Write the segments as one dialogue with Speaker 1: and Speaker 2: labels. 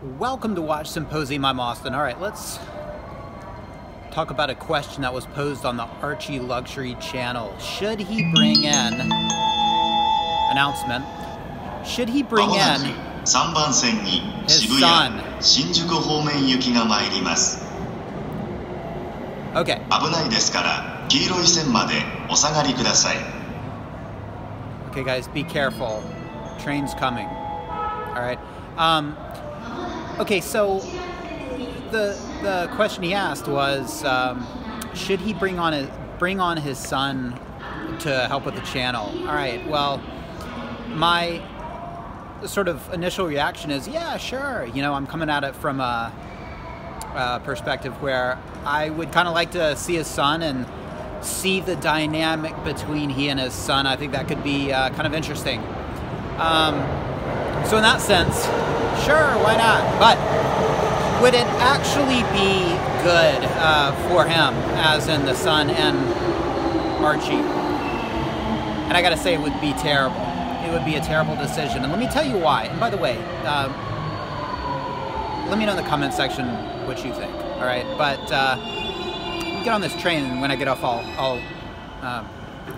Speaker 1: Welcome to Watch Symposium. I'm Austin. All right, let's talk about a question that was posed on the Archie Luxury channel. Should he bring in announcement? Should he bring in his son? Okay. Okay, guys, be careful. Train's coming. All right. Okay, so the question he asked was, should he bring on his son to help with the channel? All right. Well, my sort of initial reaction is, yeah, sure. You know, I'm coming at it from a perspective where I would kind of like to see his son and see the dynamic between he and his son. I think that could be kind of interesting. So in that sense, sure, why not? But would it actually be good for him, as in the son and Archie? And I gotta say, it would be terrible. It would be a terrible decision. And let me tell you why. And by the way, let me know in the comment section what you think, all right? But get on this train, and when I get off, I'll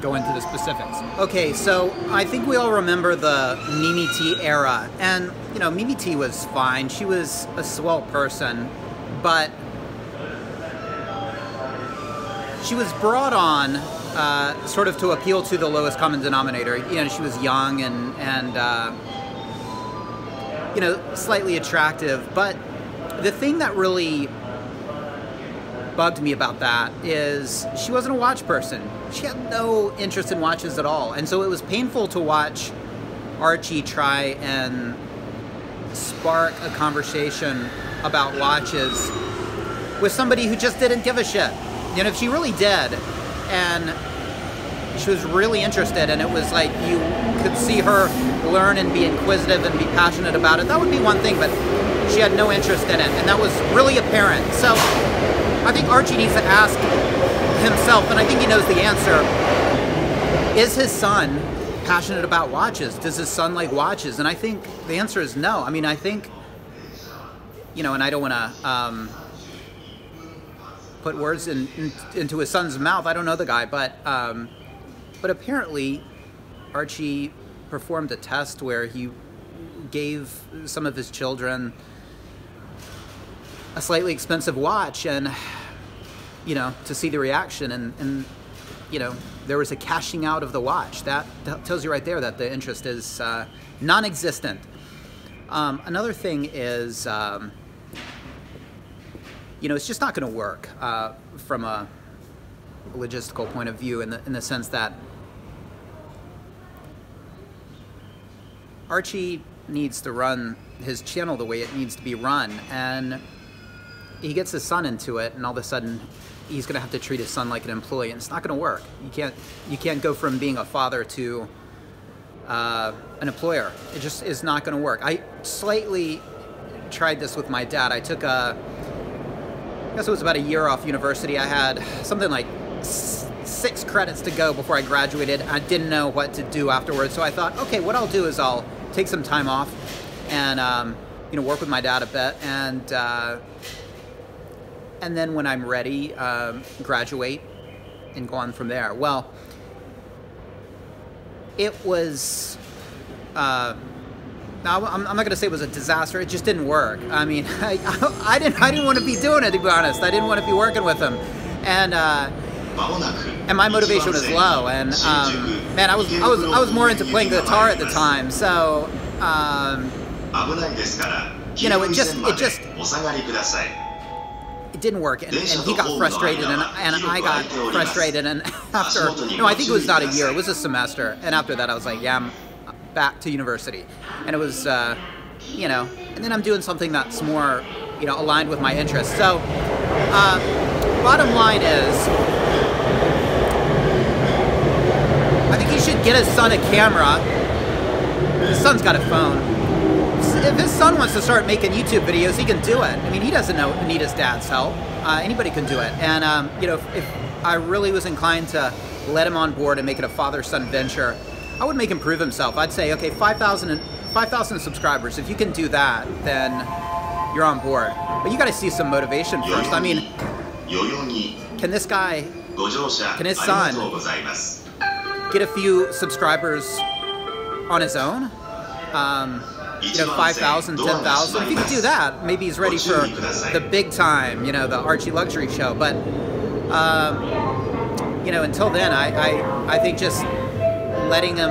Speaker 1: go into the specifics. Okay, so I think we all remember the Mimi T era, and you know, Mimi T was fine. She was a swell person, but she was brought on sort of to appeal to the lowest common denominator. You know, she was young and you know, slightly attractive, but the thing that really bugged me about that is she wasn't a watch person. She had no interest in watches at all. And so it was painful to watch Archie try and spark a conversation about watches with somebody who just didn't give a shit. You know, if she really did, and she was really interested, and it was like you could see her learn and be inquisitive and be passionate about it, that would be one thing, but she had no interest in it, and that was really apparent. So I think Archie needs to ask himself, and I think he knows the answer, is his son passionate about watches? Does his son like watches? And I think the answer is no. I mean, I think, you know, and I don't want to put words into his son's mouth. I don't know the guy, but apparently Archie performed a test where he gave some of his children a slightly expensive watch, and you know, to see the reaction, and you know, there was a cashing out of the watch. That tells you right there that the interest is non-existent. Another thing is, you know, it's just not going to work from a logistical point of view, in the sense that Archie needs to run his channel the way it needs to be run, and he gets his son into it, and all of a sudden he's going to have to treat his son like an employee, and it's not going to work. You can't go from being a father to an employer. It just is not going to work. I slightly tried this with my dad. I took I guess it was about a year off university. I had something like 6 credits to go before I graduated. I didn't know what to do afterwards, so I thought, okay, what I'll do is I'll take some time off and you know, work with my dad a bit, and then when I'm ready, graduate and go on from there. Well, it was, now I'm not going to say it was a disaster. It just didn't work. I mean, I didn't want to be doing it, to be honest. I didn't want to be working with him, and my motivation was low. And man, I was more into playing the guitar at the time. So you know, it didn't work, and he got frustrated, and I got frustrated, and after, no, I think it was not a year, it was a semester, and after that I was like, yeah, I'm back to university, and it was, you know, and then I'm doing something that's more, you know, aligned with my interests. So, bottom line is, I think he should get his son a camera. His son's got a phone. If his son wants to start making YouTube videos, he can do it. I mean, he doesn't need his dad's help. Anybody can do it. And, you know, if I really was inclined to let him on board and make it a father-son venture, I would make him prove himself. I'd say, okay, 5,000 subscribers. If you can do that, then you're on board. But you got to see some motivation first. I mean, can this guy, can his son get a few subscribers on his own? 5,000, 10,000. If he could do that, maybe he's ready for the big time, the Archie luxury show. But until then, I think just letting him,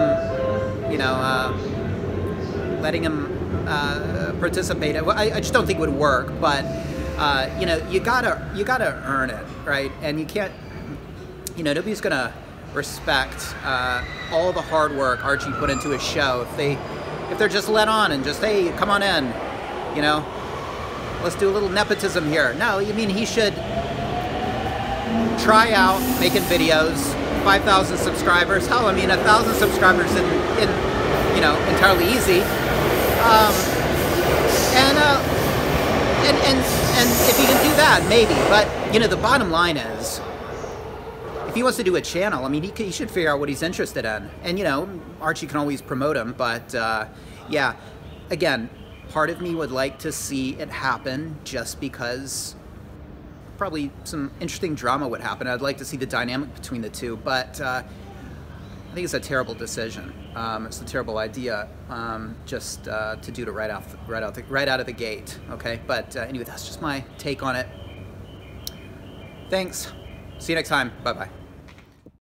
Speaker 1: participate. I just don't think it would work. But you gotta earn it, right? And you can't, nobody's gonna respect all the hard work Archie put into his show if they're just let on and just, hey, come on in, let's do a little nepotism here. No, you mean he should try out making videos, 5,000 subscribers. Hell, I mean, 1,000 subscribers in entirely easy. And if he can do that, maybe. But the bottom line is, if he wants to do a channel, I mean, he should figure out what he's interested in. And, Archie can always promote him. But, yeah, again, part of me would like to see it happen just because probably some interesting drama would happen. I'd like to see the dynamic between the two. But I think it's a terrible decision. It's a terrible idea just to do it right out of the gate. Okay, but anyway, that's just my take on it. Thanks. See you next time. Bye-bye.